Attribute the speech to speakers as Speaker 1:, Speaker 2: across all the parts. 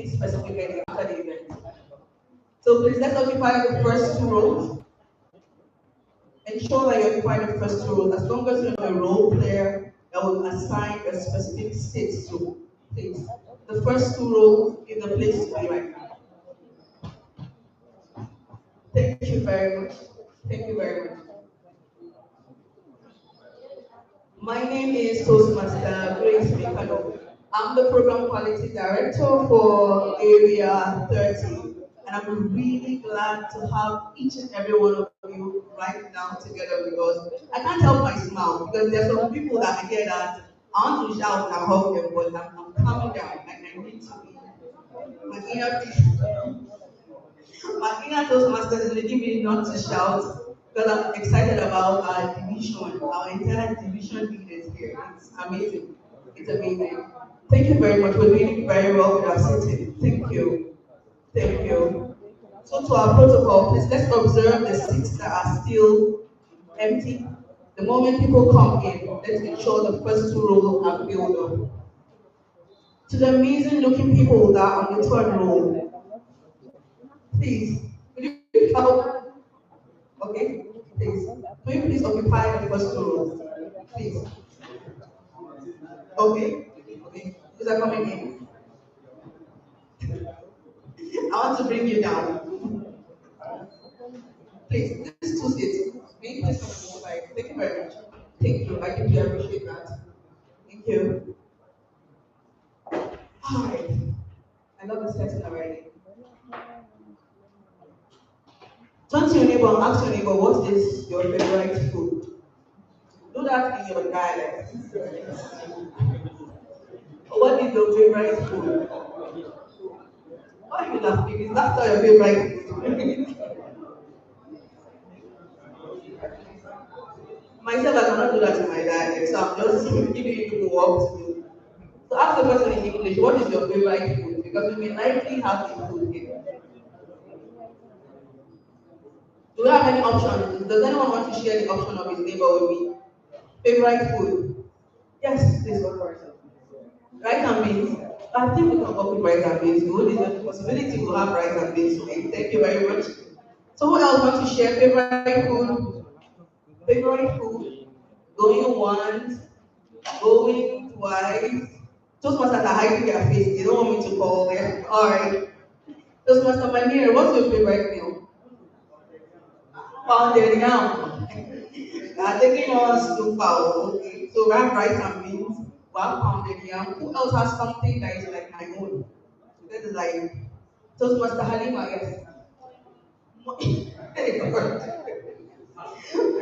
Speaker 1: anything specific after the event. So please let's occupy the first two rows. Ensure that you occupy the first two rows as long as you're a role player that will assign a specific state to. Please. The first two rows is the place to be right now. Thank you very much. Thank you very much. My name is Toastmaster Grace Mikado. I'm the Program Quality Director for Area 30. And I'm really glad to have each and every one of you right now together with us. I can't help my smile because there's some people that I get that I want to shout and hug them, but I'm calming down and I need to be. My inner Toastmasters is leading me not to shout because I'm excited about our division, our entire division leaders here. It's amazing. It's amazing. Thank you very much. We're doing very well with our sitting. Thank you. Thank you. So to our protocol, please let's observe the seats that are still empty. The moment people come in, let's ensure the first two rows are filled up. To the amazing looking people that are on the third row, please, will you help? Okay, please. Will you please occupy the first two rows? Please. Okay. Okay. Who's are coming in? I want to bring you down. Please, this is two seats. Will you please come to the side? Thank you very much. Thank you. I deeply appreciate that. Thank you. Hi. I love the setting already. Turn to your neighbor and ask your neighbor, what is your favorite food? Do that in your dialect. What is your favorite food? Why are you laughing? Is that your favorite food? Myself, I cannot do that in my dialect, so I'm just giving you what to do. So ask the person in English, what is your favorite food? Because we may likely have the food here. Do we have any options? Does anyone want to share the option of his neighbor with me? Favorite food? Yes, please one person. Rice and beans. I think we can work with rice and beans. Good is the possibility to have rice and beans today. Thank you very much. So who else wants to share favorite food? Favorite food? Going once, going twice. Toastmasters are hiding their face. They don't want me to call them. Alright. Toastmaster Manir, what's your favorite meal? Pounded yam. Taking us to power. Okay. So we have rice and beans. We have pounded yam. Who else has something that is like my own? That is like Toastmaster Halima, yes.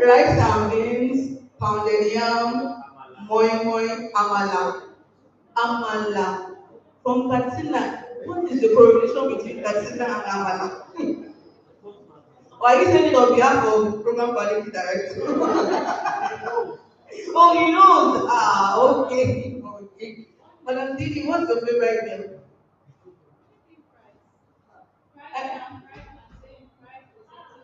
Speaker 1: Rice and beans, pounded yam, moi moi, amala. Amala. From Katsina. What is the correlation between Katsina and amala? Or are you saying it on behalf of program quality director? Oh, he knows. Ah, okay. Okay. Madam Didi, what's your favorite meal?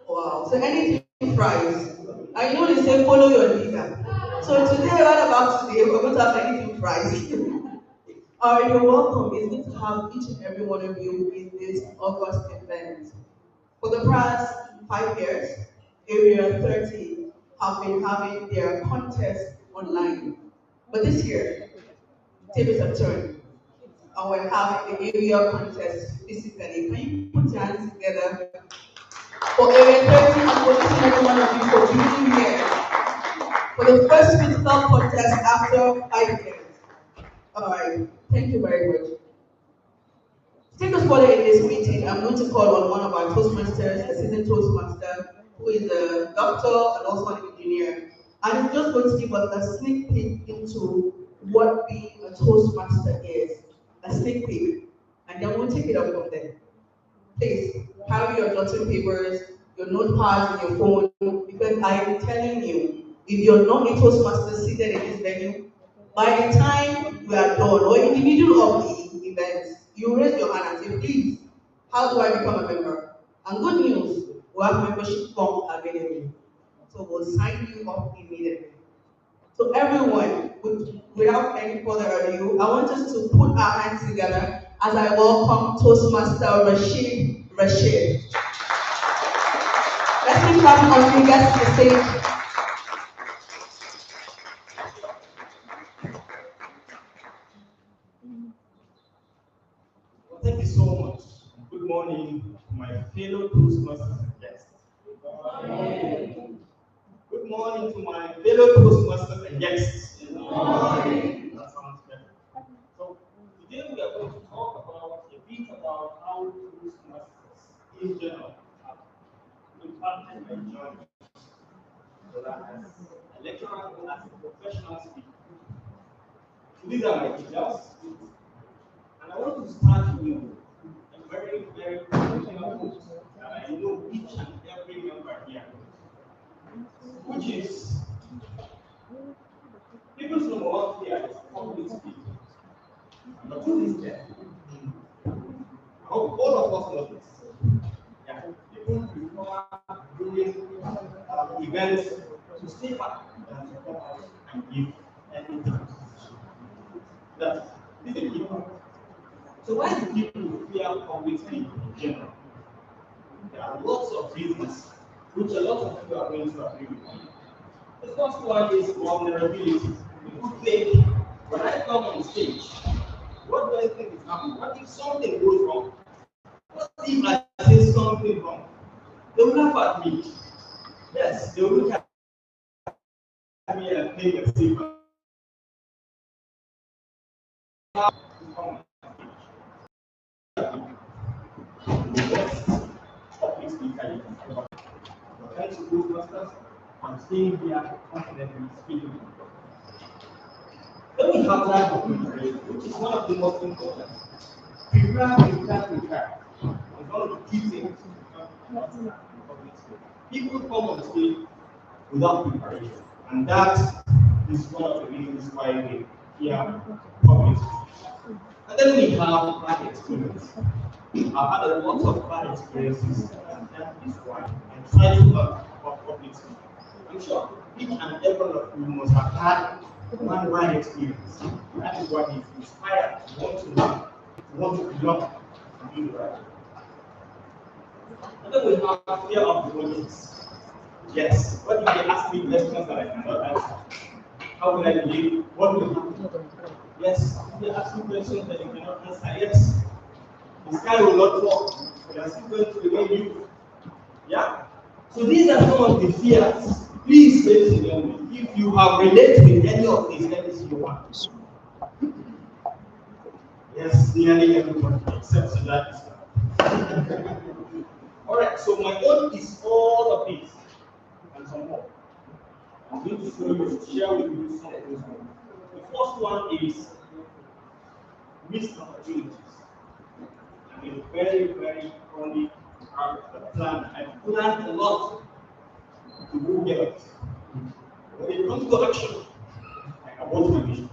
Speaker 1: Wow. So anything fries. I know they say follow your leader. So today, right about today, we're going to have anything fries. Alright, you're welcome. It's good to have each and every one of you in this August event. For the past 5 years, Area 30 have been having their contest online. But this year, tables have turned, and we're having the area contest physically. Can you put your hands together for Area 30 and for each and every one of you for being here for the first physical contest after 5 years? Alright, thank you very much. Take us further in this meeting, I'm going to call on one of our Toastmasters, a seasoned Toastmaster, who is a doctor and also an engineer. And he's just going to give us a sneak peek into what being a Toastmaster is. A sneak peek. And then we'll take it up from there. Please, carry your jotting papers, your notepads, and your phone, because I am telling you, if you're not a Toastmaster seated in this venue, by the time we are done, or in the middle of the event, you raise your hand and say, please, how do I become a member? And good news, we have membership forms available. So we'll sign you up immediately. So everyone, without any further ado, I want us to put our hands together as I welcome Toastmaster Rashid. Let's keep clapping on fingers to the stage.
Speaker 2: Well, thank you so much. Good morning, my fellow Toastmasters and guests. Good morning to my fellow Toastmasters and guests. Good morning. That sounds better. So today we are going to talk about a bit about how Toastmasters in general have impacted my journey, whether as a lecturer or as a professional speaker. So these are my teachers, and I want to start with a very, very particular quote that I know each and every member here, which is people's number one fear is public speaking. Number two is death. I hope all of us know this. Yeah, people prefer doing events to stay back than to come out and give anything. That is a key part. So why do people fear public speaking in general? There are lots of reasons, which a lot of people are going to agree with me. The first one is vulnerability. People think, when I come on stage, what do I think is happening? What if something goes wrong? What if I say something wrong? They will laugh at me. Yes, they will look at me and think and say, yes, public speaker you can ever. But thanks to Toastmasters, I'm staying here confidently speaking. Then we have time of preparation, which is one of the most important. Prepare. It's one of the key things. People come on stage without preparation, and that is one of the reasons why we fear public speaking. And then we have bad experience. I've had a lot of bad experiences, and that is why I try to learn about public speaking. I'm sure each and every one of you must have had one bad experience. That is what is inspired to want to learn, to want to belong, and do the right. And then we have fear of the audience. Yes, what if they ask me questions that I cannot answer? How will I believe? What will happen? Yes, if they ask me questions that you cannot answer, yes, the sky will not fall. You are still going to remain you. Yeah? So these are some of the fears. Please, ladies and gentlemen, if you have related with any of these, let me see your hands. Yes, nearly everyone except Sudan. Alright, so my own is all of these and some more. I'm going to share with you some of those ones. The first one is missed opportunities. I'm a very, very chronic planner. I plan a lot to go get it. When it comes to action, I abort my mission.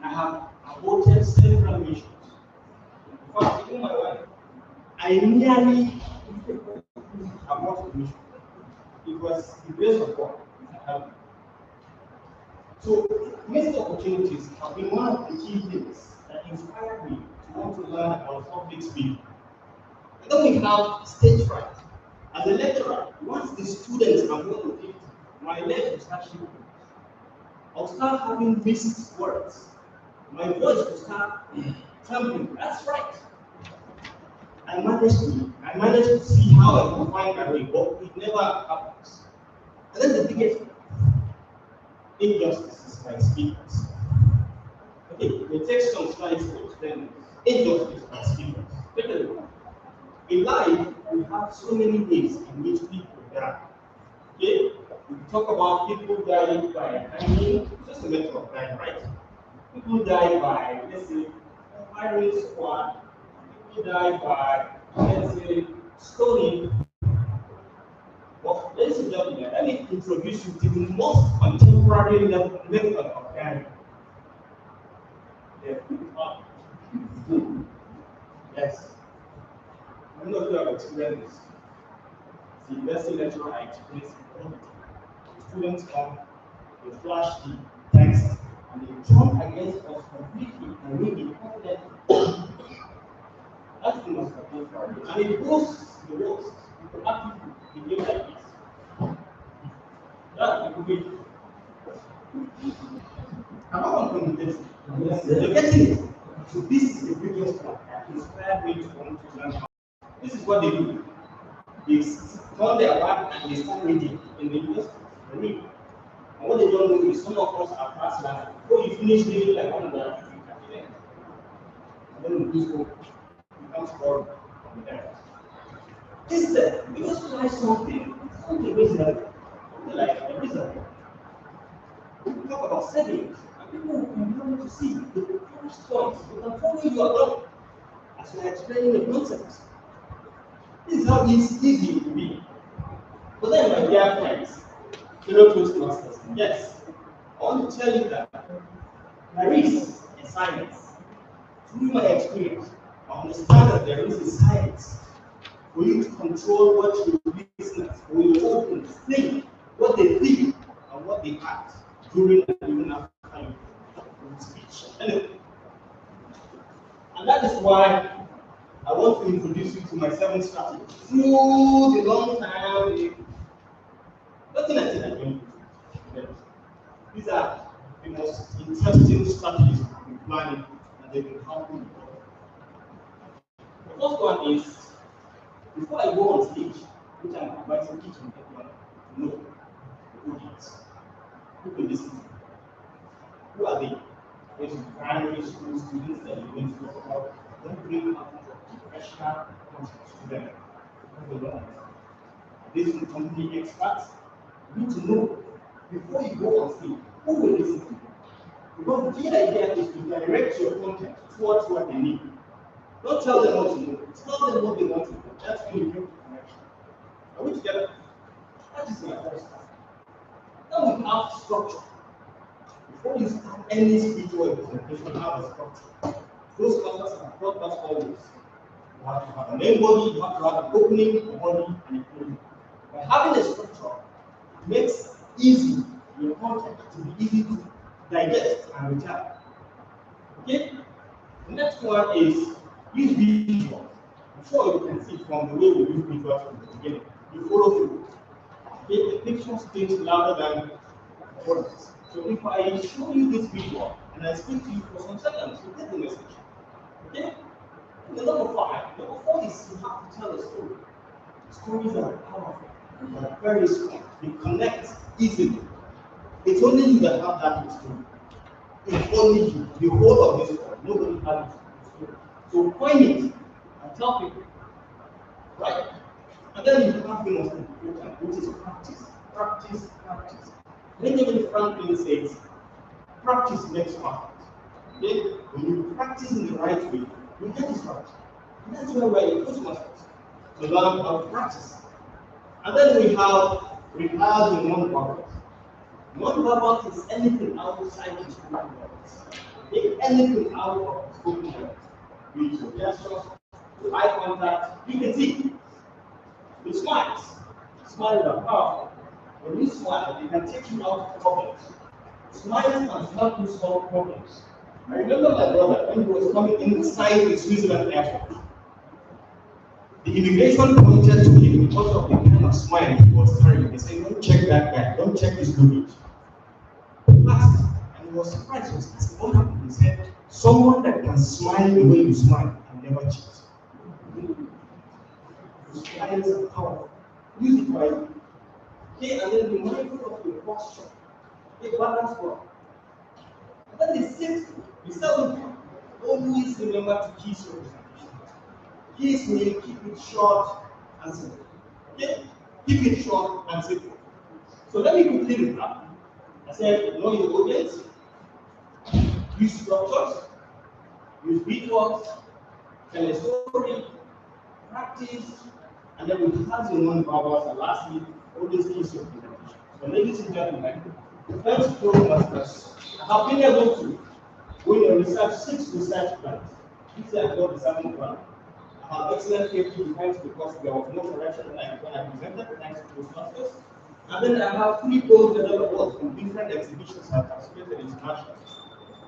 Speaker 2: I have aborted several missions. In fact, even my wife, I nearly aborted the mission. It was the grace of God that helped me. So, missed opportunities have been one of the key things that inspired me to want to learn about public speaking. And then we have stage fright. As a lecturer, once the students are more than 50, my legs will start shaking. I'll start having missed words. My voice will start trembling. That's right. I managed to see how I can find my way, but it never happens. And then the biggest injustice is by speakers. Okay, we take some slides to explain injustice by speakers. Take a look. In life, we have so many ways in which people die. Okay? We talk about people dying by hanging, just a matter of time, right? People die by, let's say, firing squad. People die by, let's say, stoning. But ladies and gentlemen, let me introduce you to the most contemporary method of dying. Yes. I'm not sure I've experienced this. The university lecturer I experienced it. Students come, they flash the text, and they jump against us completely and read it confidently. That's the most important part. And it goes the worst. You could actually behave like this. That could be. I'm not going to this. You're getting it. So this is the biggest one that inspired me to want to learn how. This is what they do. They turn their back and they start reading in the university. They read. And what they don't know is some of us are class learners. Before you finish reading like one of the activities at the end, and then we do so, becomes boring from there. Instead, we just try something reasonable, something like a reasonable. We talk about savings, and people will continue to see the first points. They can follow you along as you are explaining the concepts. This is how easy it will be. But then, my dear friends, fellow Toastmasters, yes, I want to tell you that there is a science. Through my experience, I understand that there is a science for you to control what your listeners or your audience think, what they think, and what they act during and even after your speech. Anyway, and that is why I want to introduce you to my 7 strategies. Through the long time, nothing I think I don't do. These are the most interesting strategies in planning, and they will help you. The first one is before I go on stage, which I'm advising each and everyone to know the audience. Who will listen to? Who are they? There's primary school students that you're going to talk about. Don't bring out professional concepts to them. This is company experts. You need to know before you go on stage who will listen to you. Because the idea is to direct your content towards what they need. Don't tell them what to know. Tell them what they want to know. That's when you bring the connection. Are we together? That is my first step. Then we have structure. Before you start any speech or presentation, have a structure. Those concepts are brought us always. You have to have a main body, you have to have an opening, a body, and a closing. By having a structure, it makes easy your content to be easy to digest and retain. Okay? The next one is use visuals. I'm sure you can see from the way we use visuals from the beginning. You follow through. Okay? The picture speaks louder than words. So if I show you this visual and I speak to you for some seconds, you get the message. Okay? And the number 5. Number 4 is you have to tell a story. Stories are powerful. They are very strong. They connect easily. It's only you that have that story. It's only you. The whole of this world. Nobody has it. So coin it and tell people. Right? And then you have the most important, which is practice. Practice, practice. Benjamin Franklin says, practice makes perfect. Okay? When you practice in the right way, you get it right. And that's why we're in Toastmasters. To learn how to practice. And then we have the non-verbal. Non-verbal is anything outside the spoken words. Take anything out of the spoken words. With your gestures, with eye contact, you can see. With smiles. Smiles are powerful. When you smile, they can take you out of problems. Smiles can help you solve problems. I remember my brother when he was coming inside the Switzerland airport. The immigration pointed to him because of the kind of smile he was carrying. They said, don't check that guy, don't check his luggage. He asked, and he was surprised. He was asking, what happened? He said, someone that can smile the way you smile can never cheat. Smiles are powerful. Use it wisely. Okay, and then be mindful of your posture. Okay, balance well. And then the 6th, the 7th one, always remember to kiss your presentation. Kiss means keep it short and simple. Okay? Keep it short and simple. So let me quickly recap. I said, know your audience, use structures, use visuals, tell a story, practice, and then we have the non-verbals, and lastly, always kiss your presentation. So ladies and gentlemen, thanks to Toastmasters, I have been able to win a research 6 research plans. This year I got the 7th one. I have excellent safety defense because there was no correction when I presented, thanks to Toastmasters. And then I have 3 gold medal awards from different exhibitions I have participated internationally.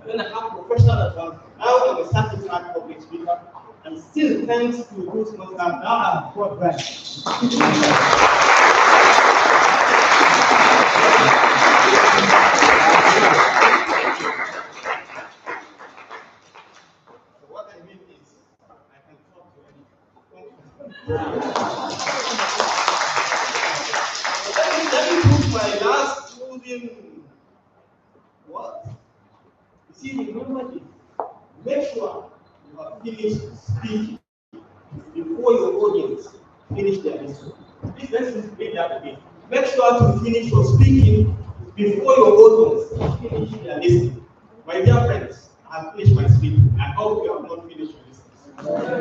Speaker 2: when I have professional advice, now I'm a certified public speaker, and still thanks to Toastmasters, now I'm quite right. So what I mean is, I can talk to anyone. Let me put my last closing what? You see, remember this. Make sure you have finished speaking before your audience finish their listening. Please let's read that again. Make sure to finish your speaking before your audience finish their listening. My dear friends, I have finished my speaking. I hope you have not finished your listening.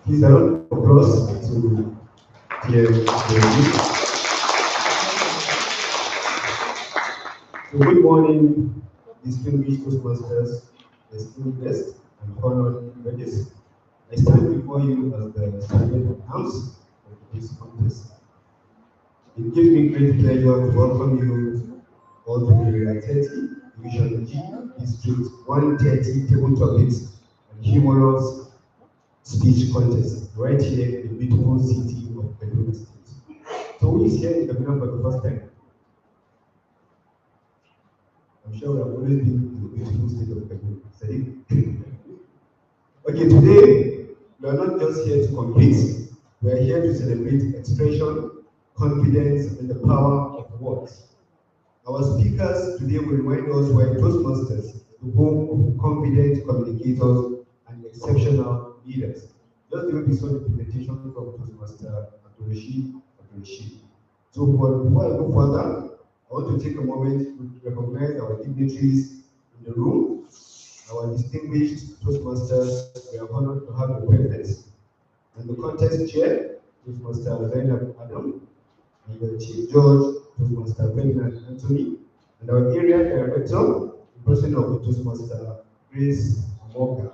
Speaker 3: Please, a round of applause to So good morning, distinguished Toastmasters, esteemed guests, and honored judges. I stand before you as the standard house of this contest. It gives me great pleasure to welcome you all to the Area 30 Division G District 130 Table Topics and Humorous Speech Contest right here in the beautiful city of Kaduna State. So who is here in Kaduna for the first time? I'm sure we have always been in the beautiful state of Kaduna. Okay, today we are not just here to compete, we are here to celebrate expression, confidence, and the power of words. Our speakers today will remind us why Toastmasters, the home of confident communicators and exceptional leaders. Just the way we saw the presentation from Toastmaster Abdurrashid. So before I go further, I want to take a moment to recognize our dignitaries in the room, our distinguished Toastmasters. We are honored to have your presence. And the contest chair, Toastmaster Zainab Adam, and the Chief Judge, Toastmaster Ferdinand Anthony, and our area director, the person of the Toastmaster, Grace Moga.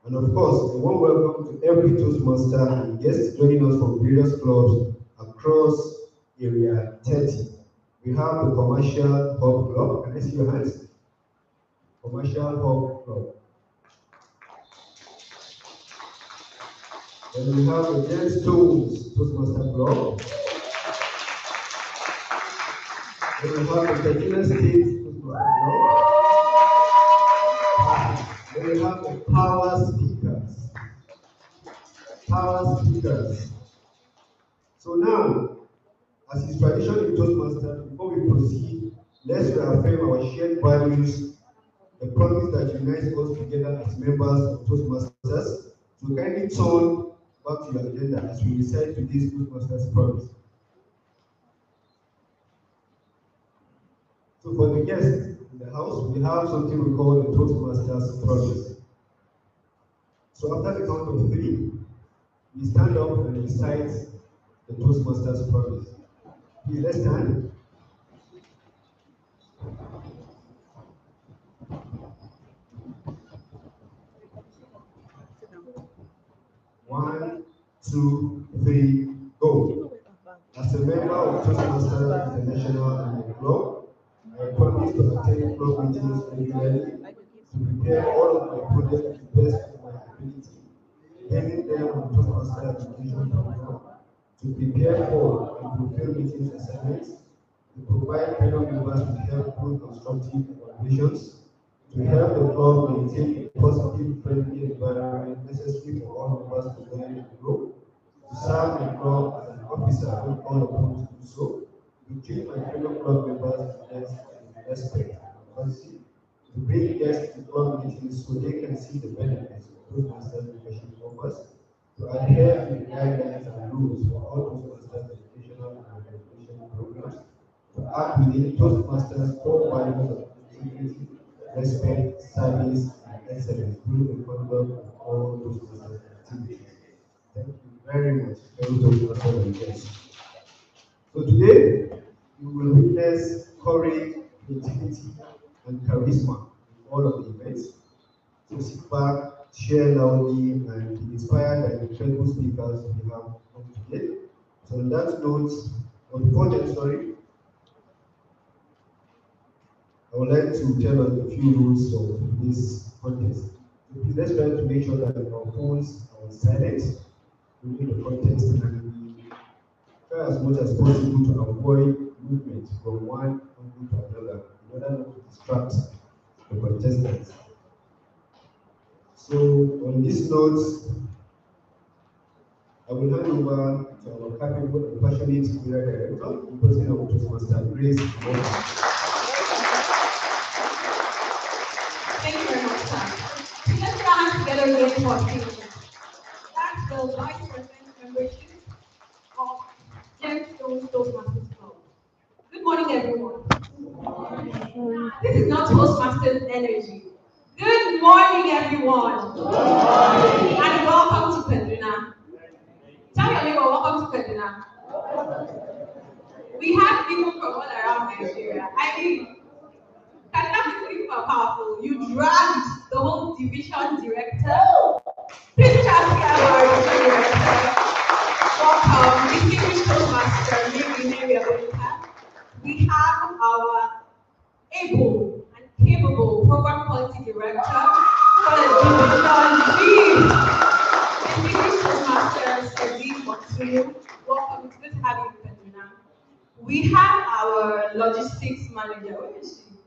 Speaker 3: And of course, a warm welcome to every Toastmaster and guests joining us from various clubs across Area 30. We have the Commercial Hub Club. Can I see your hands? Commercial Hub Club. Then we have the Gemstones Toastmaster Club. Then we have the Kaduna State Toastmaster Club. Then we have the Power Speakers. Power Speakers. So now, as is tradition in Toastmasters, before we proceed, let's reaffirm our shared values, the promise that unites us together as members of Toastmasters. So kindly turn back to your agenda as we recite today's Toastmasters promise. So for the guests in the house, we have something we call the Toastmasters promise. So after the count of 3, we stand up and recite the Toastmasters promise. Please, let's stand. 1, 2, 3, go. As a member of Toastmasters International and the club, I promise to attend club meetings regularly to prepare all of my projects to the best of my ability, basing them on Toastmasters education program, to prepare for and fulfill meetings assignments, to provide fellow members with helpful constructive evaluations, to help the club maintain a positive, friendly environment necessary for all members to learn and grow, to serve the club as an officer when called upon to do so, to treat my fellow club members with respect and courtesy, to bring guests to club meetings so they can see the benefits of Toastmasters leadership offers, to adhere to the guidelines and rules for all Toastmasters educational and recreation programs, to act within Toastmasters core values of integrity, respect, service, and excellence during the conduct of all Toastmasters activities. Thank you very much, fellow Toastmasters and guests. So today, you will witness courage, creativity, and charisma in all of the events. So sit back, share loudly, and be inspired by the incredible speakers we have on today. So on that note, or before that, sorry, I would like to tell us a few rules of this contest. So please let's try to make sure that our phones are silent during the contest, and we try as much as possible to avoid movement from one angle to another in order not to distract the contestants. So on this note, I will hand over to our capable and passionate area director, the president of Toastmaster, Grace.
Speaker 1: Thank you very much, sir. Let's put our hands together again for Steve. That's the Vice President membership of Gemstones Toastmasters Club. Good morning, everyone. This is not Toastmasters energy. Good morning, everyone. Good morning. And welcome to Kaduna. Tell your neighbor, welcome to Kaduna. We have people from all around Nigeria. I mean, Kaduna people are powerful. You dragged the whole division director. Please just hear our division director. Welcome, distinguished Toastmaster, we have our able and capable program quality director for the division lead. Distinguished Toastmaster, Sadiq Matsu. Welcome, it's good to have you in Kaduna. We have our logistics manager. Where is she?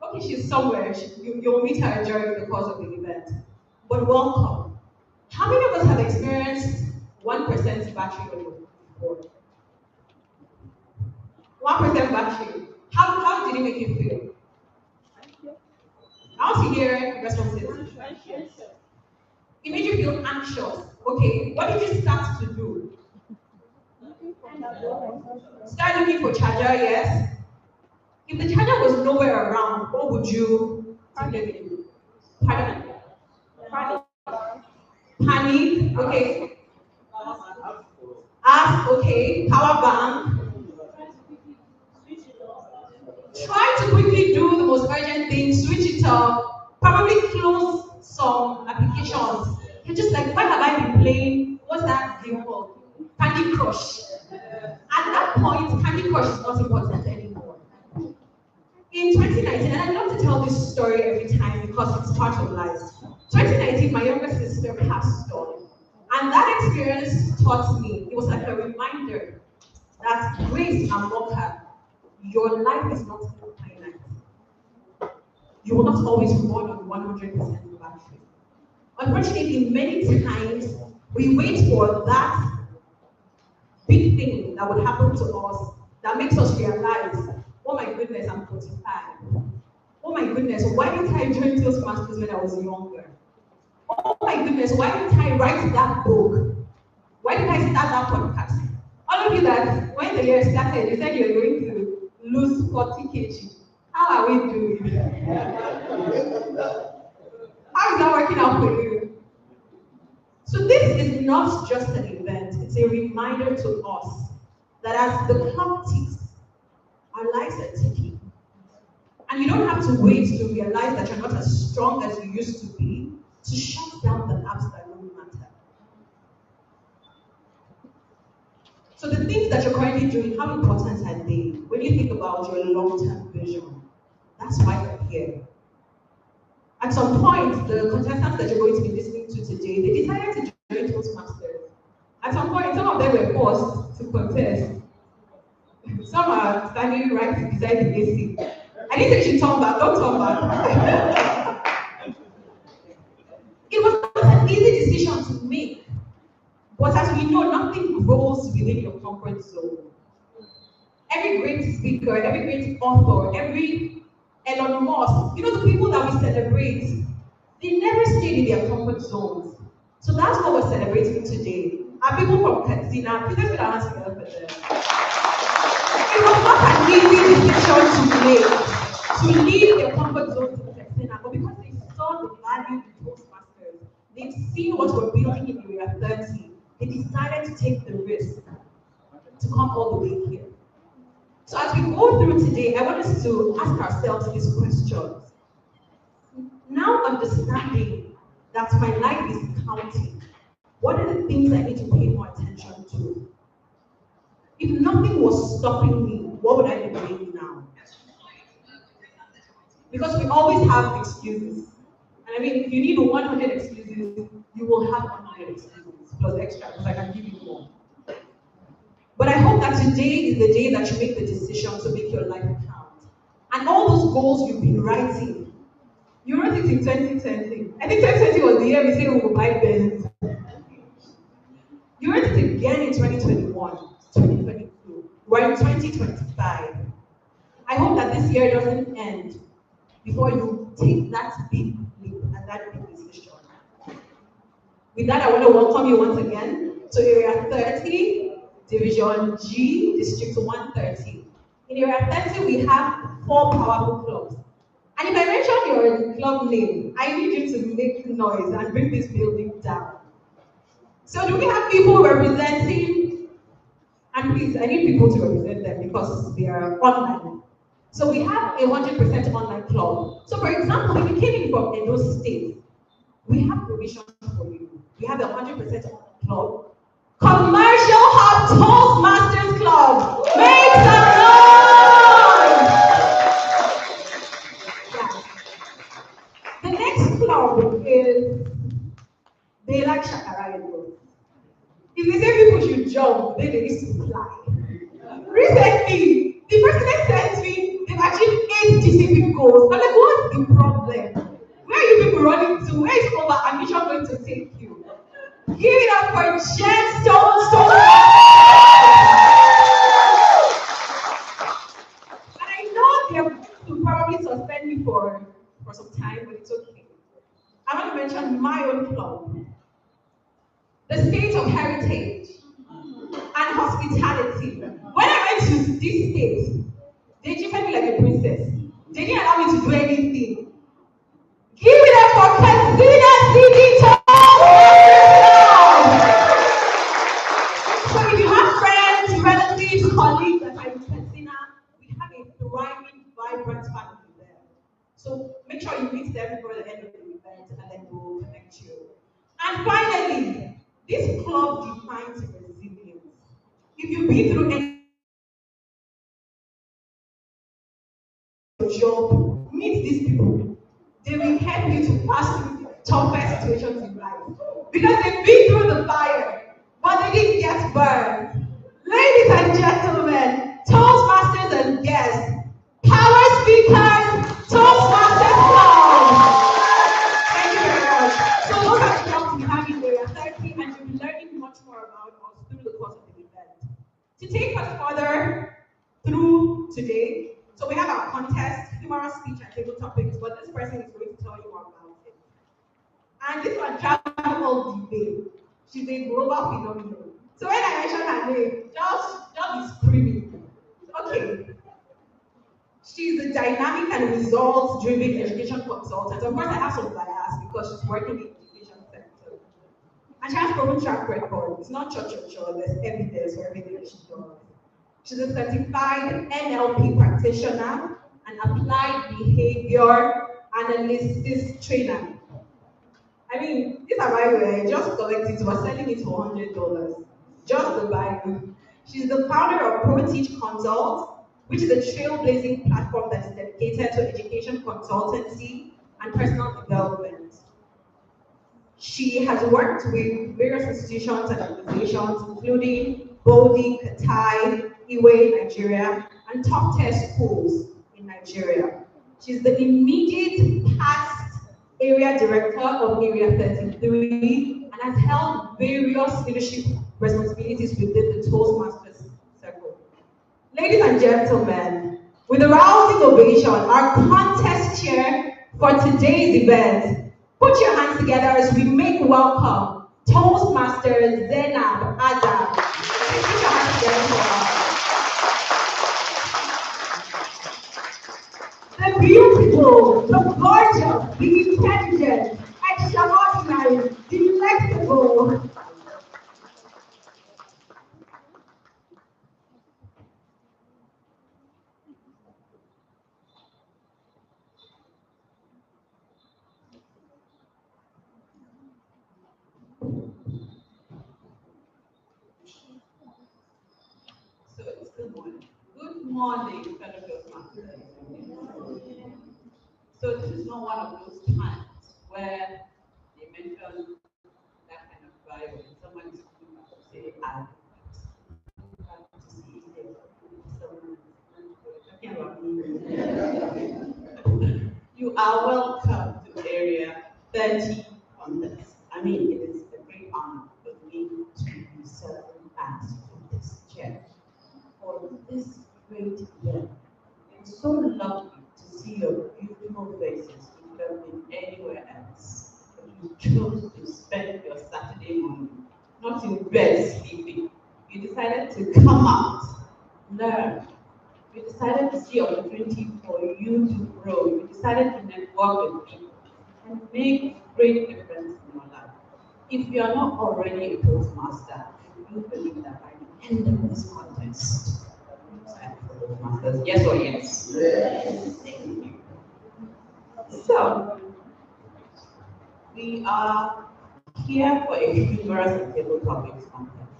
Speaker 1: Okay, she's somewhere. You'll meet her during the course of the event. But welcome. How many of us have experienced 1% battery on your phone? 1% battery. How did it make you feel? I want to hear responses. It made you feel anxious. Okay, what did you start to do? Start looking for charger, yes. If the charger was nowhere around, what would you do? Pardon? Panic, okay. Ask, okay. Power bank. Try to quickly do the most urgent thing, switch it off, probably close some applications. You're just like, why have I been playing? What's that game called? Candy Crush. At that point, Candy Crush is not important anymore. In 2019, and I love to tell this story every time because it's part of life. 2019, my younger sister passed on. And that experience taught me, it was like a reminder that grace and mocha, your life is not finite. You will not always run on 100% battery. Unfortunately, many times we wait for that big thing that would happen to us that makes us realize, oh my goodness, I'm 45. Oh my goodness, why didn't I join Toastmasters when I was younger? Oh my goodness, why didn't I write that book? Why did I start that podcast? All of you that when the year started, you said you're going to lose 40 kg. How are we doing? How is that working out for you? So this is not just an event, it's a reminder to us that as the clock ticks, our lives are ticking. And you don't have to wait to realize that you're not as strong as you used to be to shut down the apps that don't matter. So the things that you're currently doing, how important are they when you think about your long-term vision? That's why you're here. At some point, the contestants that you're going to be listening to today, they decided to join Toastmasters. At some point, some of them were forced to contest. Some are standing right beside the AC. I didn't say you should turn back, don't turn back. It was not an easy decision to make. But as we know, nothing grows within your comfort zone. Every great speaker, every great author, every Elon Musk, the people that we celebrate, they never stayed in their comfort zones. So that's what we're celebrating today. Our people from Kaduna, please let's put our hands together for them. It was not an easy decision to make. to leave their comfort zone to succeed, but because they saw the value in Toastmasters, they've seen what we're building in Area 30, they decided to take the risk to come all the way here. So as we go through today, I want us to ask ourselves these questions. Now understanding that my life is counting, what are the things I need to pay more attention to? If nothing was stopping me, what would I be doing now? Because we always have excuses. And I mean, if you need 100 excuses, you will have 100 excuses plus extra, because I can give you more. But I hope that today is the day that you make the decision to make your life count. And all those goals you've been writing, you wrote it in 2020. I think 2020 was the year we said we would buy Benz. You wrote it again in 2021, 2022. We're in 2025. I hope that this year doesn't end before you take that big leap and that big decision. With that, I want to welcome you once again to Area 30, Division G, District 130. In Area 30, we have 4 powerful clubs. And if I mention your club name, I need you to make noise and bring this building down. So do we have people representing? And please, I need people to represent them because they are online. So we have a 100% online club. So for example, if you came in from Edo State, we have provisions for you. We have a 100% online club. Commercial Hub Toastmasters Club. Make some noise! Yeah. The next club is they like Shakara and Go. If they say people should jump, then they used to fly. Recently, the president sent me, they've achieved 8 specific goals. I'm like, what's the problem? Where are you people running to? Where is over ambition going to take you? Give it up for Gemstone Stone. And I know they're going to probably suspend me for some time, but it's okay. I want to mention my own club. The state of heritage and hospitality. When I went to this state, they treated me like a princess. They didn't allow me to do anything. Give it up for Kaduna City Toastmasters! So if you have friends, relatives, colleagues that are in Kaduna, we have a thriving, vibrant family there. So make sure you meet them before the end of the event and then we'll connect you. And finally, this club defines resilience. If you've been through any job, meet these people. They will help you to pass through the toughest situations in life. Because they've been through the fire, but they didn't get burned. Ladies and gentlemen, Toastmasters and guests, power speakers, Toastmasters Club. Thank you very much. So those are the clubs we have in Area 30, and you'll be learning much more about us through the course of the event. To take us further through today, so we have our contest, humorous speech and table topics, but this person is going to tell you more about it. And this one, travel debate. She's a global phenomenon. So when I mention her name, just be screaming. Okay. She's a dynamic and results-driven education consultant. Of course, I have some bias because she's working in the education sector. And she has proven track record. It's not church. There's evidence for everything she does. She's a certified NLP practitioner and applied behavior analysis trainer. I mean, these are Bible, just collect it, we're selling it for $100. Just the Bible. She's the founder of ProTeach Consult, which is a trailblazing platform that is dedicated to education consultancy and personal development. She has worked with various institutions and organizations, including Bodi, Katai, Iwe, Nigeria, and top-tier schools in Nigeria. She's the immediate past area director of Area 33 and has held various leadership responsibilities within the Toastmasters circle. Ladies and gentlemen, with a rousing ovation, our contest chair for today's event, put your hands together as we make welcome Toastmaster Zainab Adam. Put your hands together for her. The
Speaker 4: beautiful, the gorgeous, the intelligent, extraordinary, delectable.
Speaker 1: So it's good morning. Good morning, fellow Toastmasters. So this is not one of those times where they mention that kind of vibe when someone is coming up to say, I have to see someone talking about me. You are welcome to Area 30 Contest. I mean, it is a great honor for me to be serving as this chair for this great event. It's so lovely to see your beautiful faces. You could have been anywhere else, but you chose to spend your Saturday morning not in bed sleeping. You decided to come out, learn. You decided to see opportunity for you to grow. You decided to network with people and make a great difference in your life. If you are not already a Toastmaster, I do believe that by the end of this contest, Toastmasters, yes or yes? Yes. Thank you. So, we are here for a humorous and table topics contest.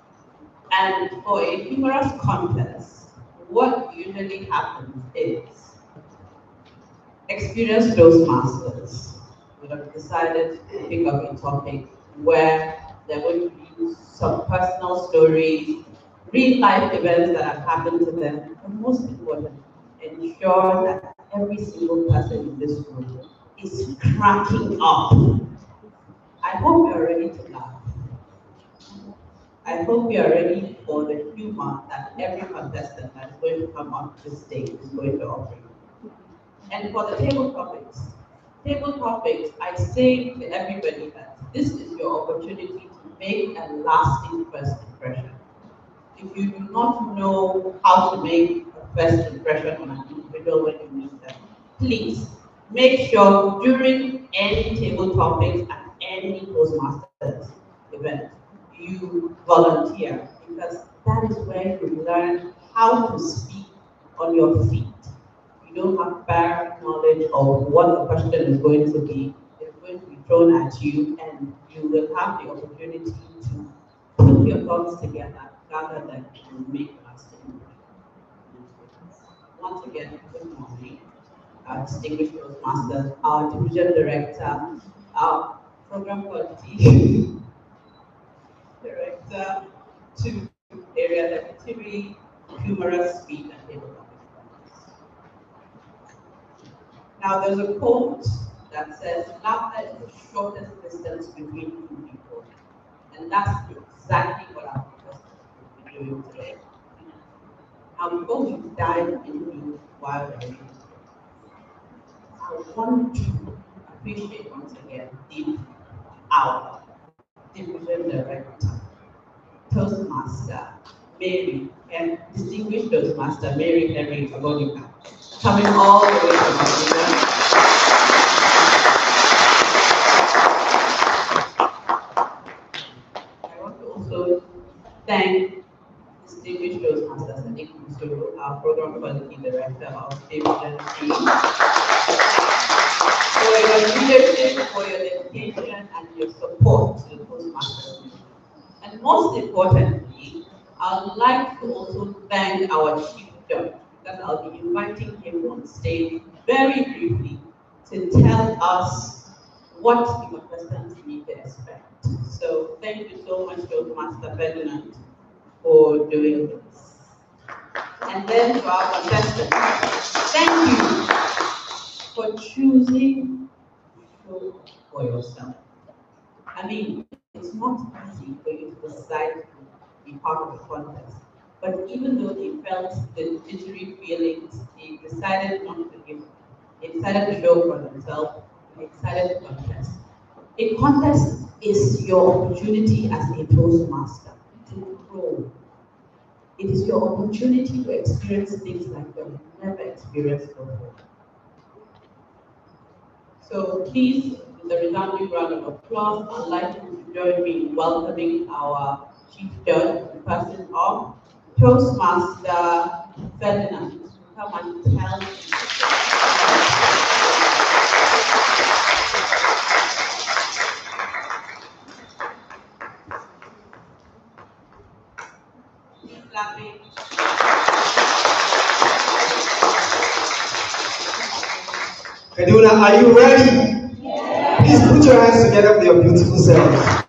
Speaker 1: And for a humorous contest, what usually happens is experienced Toastmasters would have decided to pick up a topic where they're going to use some personal stories, real life events that have happened to them, and most importantly, ensure that every single person in this room is cracking up. I hope you're ready to laugh. I hope you are ready for the humor that every contestant that is going to come on this stage is going to offer you. And for the table topics, I say to everybody that this is your opportunity to make a lasting first impression. If you do not know how to make a first impression on an individual when you meet them, please make sure during any table topics at any Toastmasters event, you volunteer because that is where you learn how to speak on your feet. You don't have prior knowledge of what the question is going to be. It's going to be thrown at you, and you will have the opportunity to put your thoughts together rather than to make lasting impressions. Once again, good morning, our distinguished Toastmasters, our division director, our program quality director, to area secretary, humorous speed and table topics. Now there's a quote that says, laughter is the shortest distance between two people. And that's exactly what our professors will be doing today. Now before we dive into why we're here, I want to appreciate once again our division director, Toastmaster Mary, and distinguished Toastmaster Mary Henry Agonika, coming all the way from Kaduna. I want to also thank distinguished Toastmasters Sadiq Musuru, our program quality director of division team, for your leadership, for your dedication, and your support to the Toastmasters. And most importantly, I would like to also thank our chief judge, because I'll be inviting him on stage very briefly to tell us what the contestants need to expect. So thank you so much, Master Ferdinand, for doing this. And then to our contestants, thank you for choosing to show for yourself. I mean, it's not easy for you to decide to be part of the contest. But even though they felt the jittery feelings, they decided not to give up. They decided to show for themselves. They decided to contest. A contest is your opportunity as a Toastmaster to grow. It is your opportunity to experience things like you've never experienced before. So please, with a resounding round of applause, I'd like you to join me in welcoming our chief judge, the person of Toastmaster Ferdinand, to come and tell clapping.
Speaker 3: Kaduna, are you ready? Yes. Please put your hands together for your beautiful selves.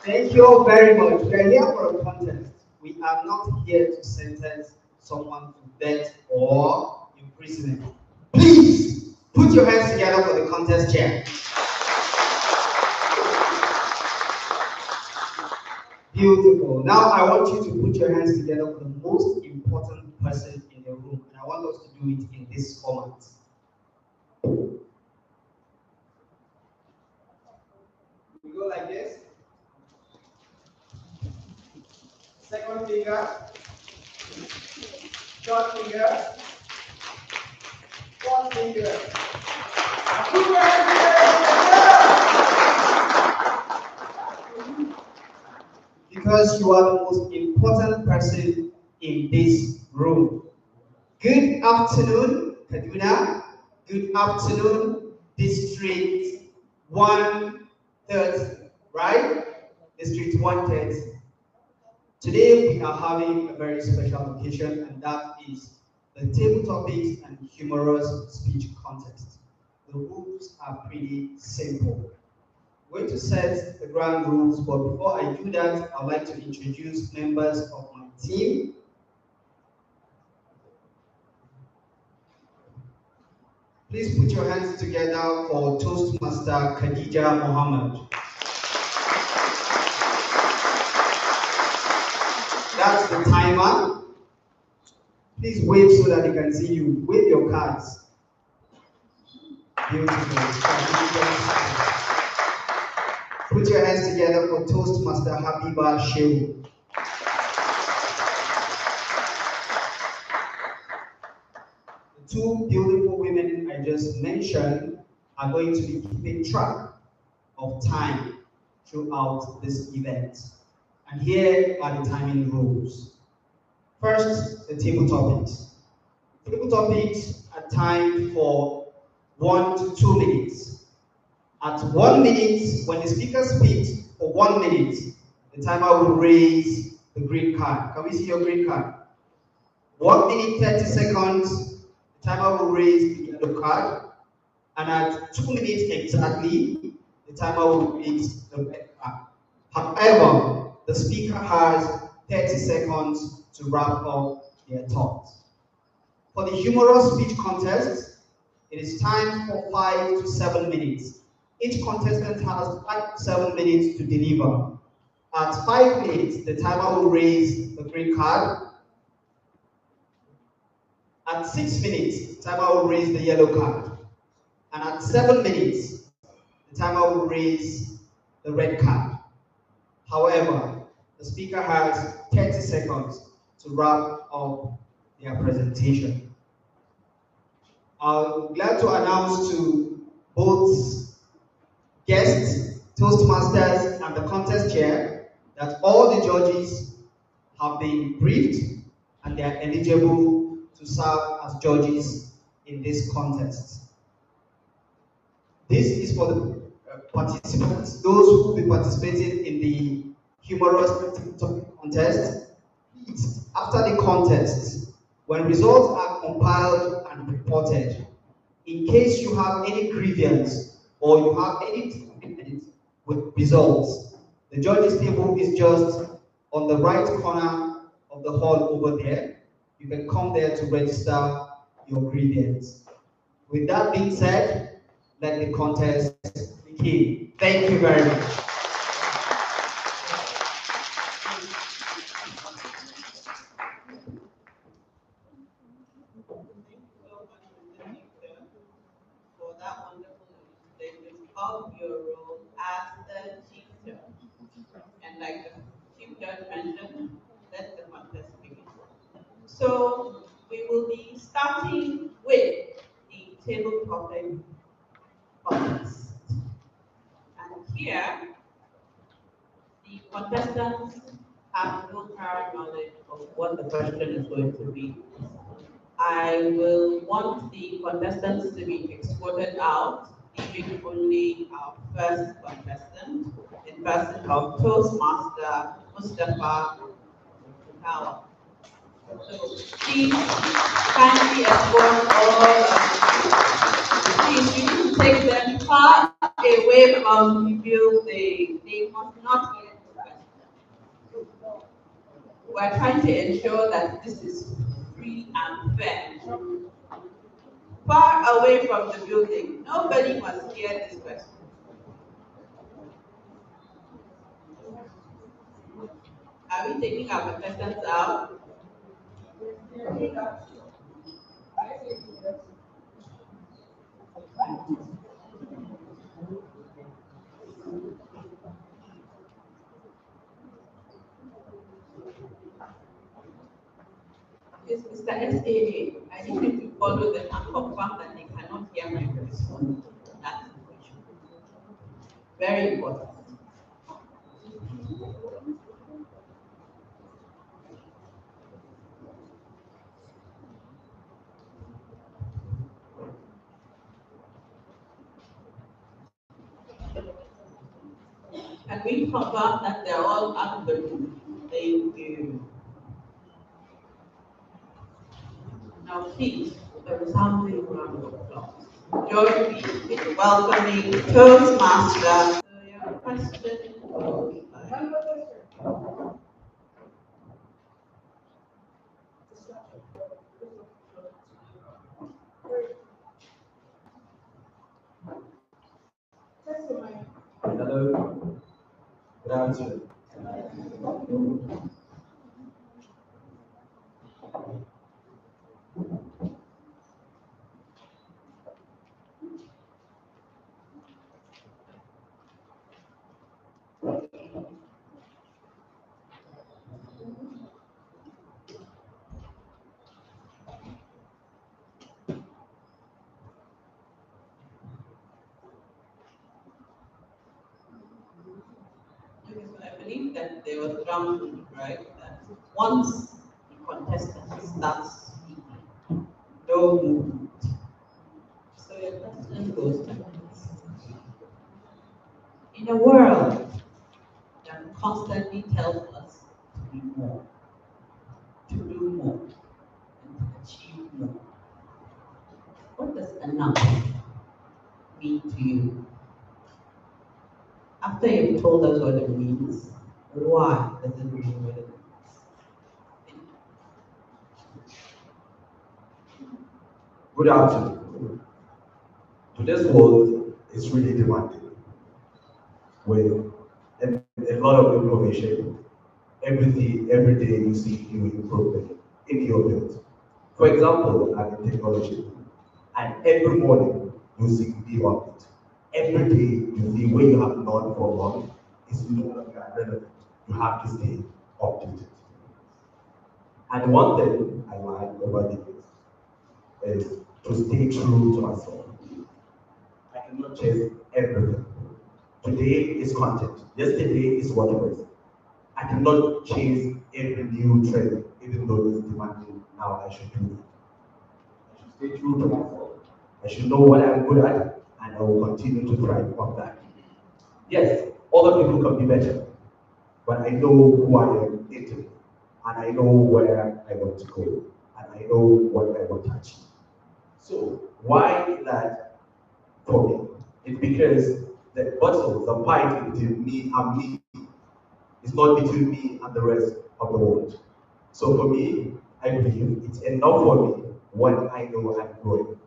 Speaker 3: Thank you all very much. We are here for a contest. We are not here to sentence someone to death or imprisonment. Please put your hands together for the contest chair. Beautiful. Now I want you to put your hands together for the most important person in the room. And I want us to do it in this format. We go like this. Second finger. Third finger. Fourth finger. Put your hands together. Because you are the most important person in this room. Good afternoon, Kaduna. Good afternoon, District 130, right? District 130. Today we are having a very special occasion, and that is the table topics and humorous speech contest. The rules are pretty simple. I'm going to set the ground rules, but before I do that, I'd like to introduce members of my team. Please put your hands together for Toastmaster Khadija Mohammed. That's the timer. Please wave so that they can see you. Wave your cards. Beautiful. Put your hands together for Toastmaster Habiba Shehu. The two beautiful women I just mentioned are going to be keeping track of time throughout this event. And here are the timing rules. First, the table topics. Table topics are timed for 1 to 2 minutes. At 1 minute, when the speaker speaks for 1 minute, the timer will raise the green card. Can we see your green card? 1 minute 30 seconds, the timer will raise the yellow card. And at 2 minutes exactly, the timer will raise the red card. However, the speaker has 30 seconds to wrap up their thoughts. For the humorous speech contest, it is time for 5 to 7 minutes. Each contestant has 5 to 7 minutes to deliver. At 5 minutes, the timer will raise the green card. At 6 minutes, the timer will raise the yellow card. And at 7 minutes, the timer will raise the red card. However, the speaker has 30 seconds to wrap up their presentation. I'm glad to announce to both guests, Toastmasters, and the contest chair that all the judges have been briefed and they are eligible to serve as judges in this contest. This is for the participants, those who will be participating in the humorous contest. Please, after the contest, when results are compiled and reported, in case you have any grievance or you have any with results, the judges' table is just on the right corner of the hall over there. You can come there to register your grievance. With that being said, let the contest begin. Thank you very much.
Speaker 1: For that wonderful illustration of your role as the chief judge. And like the chief judge mentioned, let the contest begin. So we will be starting with with the table topic contest. And here, the contestants have no prior knowledge of what the question is going to be. I will want the contestants to be exported out, leaving only our first contestant, in person of Toastmaster Mustafa Kawa. So please kindly export all please, you need to take them far away from the building. They must not hear the question. We're trying to ensure that this is free and fair. Far away from the building. Nobody must hear this question. Are we taking our contestants out? Yes, Mr. SAA, I need you to follow them and confirm that they cannot hear my response. That's the question. Very important. And we confirm that they're all out of the room. Thank you. Now, please, a resounding round of applause. Join me in welcoming Toastmaster. So, your question goes like,
Speaker 3: Hello. Good afternoon.
Speaker 1: okay, so I believe that there was ground rule, right? That once the contestant starts speaking, no movement. So your question goes like this. In a world that constantly tells us to be more, to do more, and to achieve more, what does enough mean to you? After you've told us what it means, why does it mean what it means?
Speaker 3: Good afternoon. Today's world is really demanding with a lot of information. Every day you see new improvement in your field. For example, I'm in technology, and every morning you see new update. Every day you see where you have known for long is no longer relevant. You have to stay updated. And one thing I like over the years is to stay true to myself. I cannot chase everything. Today is content. Yesterday is what was. I cannot chase every new trend, even though it's demanding. Now I should do it. I should stay true to myself. I should know what I'm good at, and I will continue to thrive on that. Yes, other people can be better, but I know who I am into, and I know where I want to go, and I know what I want to achieve. So why that for me? It's because the battle, the fight between me and me is not between me and the rest of the world. So for me, I believe it's enough for me when I know I'm growing.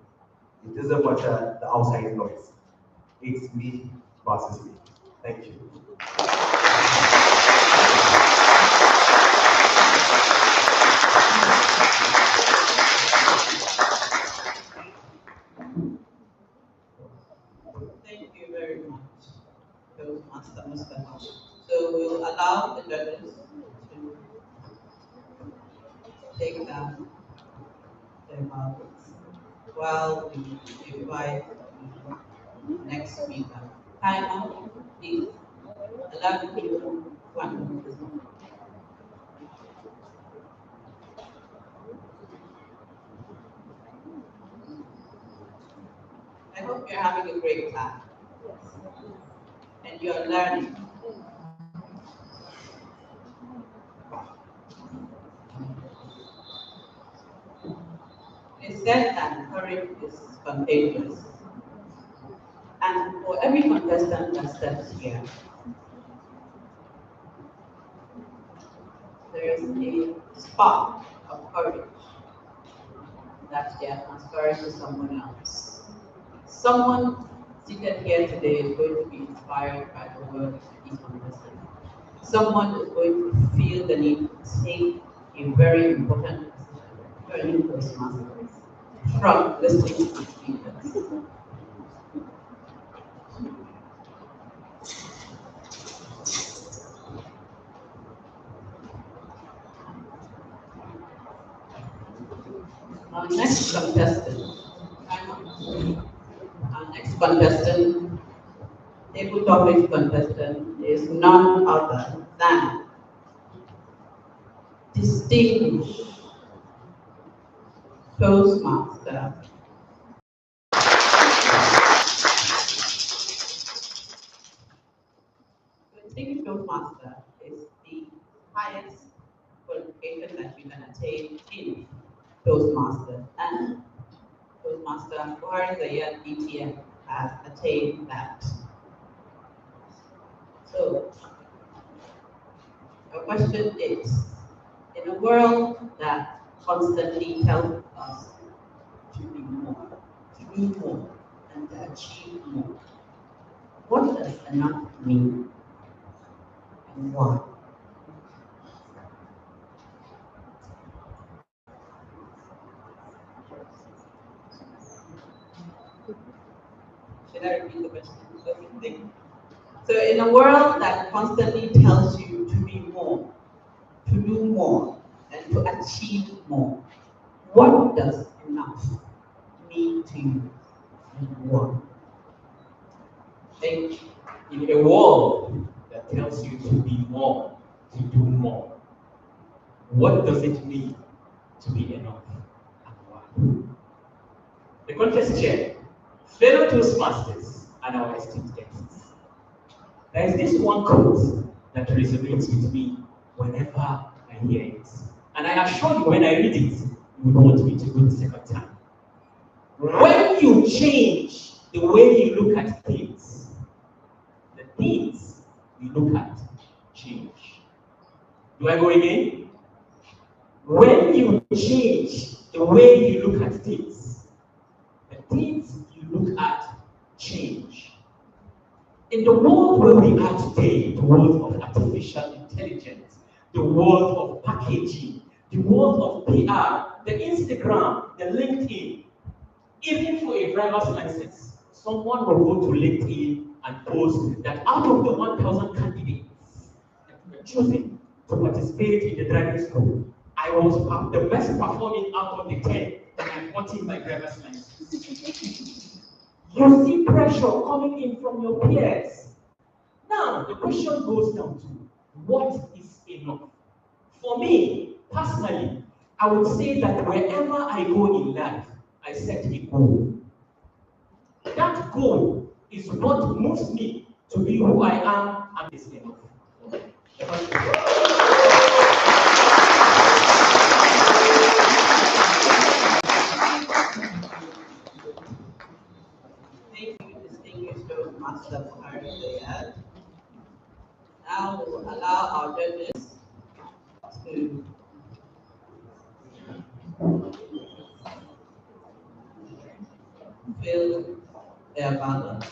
Speaker 3: It doesn't matter the outside noise. It's me versus me. Thank you.
Speaker 1: Thank you very much, Toastmaster Mustafa. So we'll allow the judges to take down their ballots. while we invite the next speaker. Timer, please. Allow the people 1 minute. I hope you're having a great time and you're learning. It's said that courage is contagious. And for every contestant that steps here, there is a spark of courage that they are transferring to someone else. Someone seated here today is going to be inspired by the work of each contestant. Someone is going to feel the need to take a very important decision, learning Toastmasters, from listening to the speakers. Our next contestant, table topic contestant, is none other than distinguished Toastmaster. Distinguished Toastmaster is the highest qualification that you can attain in Toastmaster, and Toastmaster for the year BTM has attained that. So, the question is, in a world that constantly tells us to be more, to do more, and to achieve more, what does enough mean and why? Should I repeat the question? Okay. So in a world that constantly tells you to be more, to do more, and to achieve more, what does enough mean to you and why?
Speaker 2: Think in a world that tells you to be more, to do more, what does it mean to be enough and why? The contest chair, fellow Toastmasters, and our esteemed guests. There is this one quote that resonates with me whenever I hear it. And I assure you, when I read it, you would want me to go the second time. When you change the way you look at things, the things you look at change. Do I go again? When you change the way you look at things, the things you look at change. In the world where we are today, the world of artificial intelligence, the world of packaging, the world of PR, the Instagram, the LinkedIn, even for a driver's license, someone will go to LinkedIn and post that out of the 1,000 candidates that were chosen to participate in the driving school, I was the best performing out of the 10 that I got in my driver's license. You see pressure coming in from your peers. Now, the question goes down to, what is enough? For me, personally, I would say that wherever I go in life, I set a goal. That goal is what moves me to be who I am and is enough.
Speaker 1: Thank you, distinguished Toastmaster for Zayed. Now we will allow our judges to fill their ballot.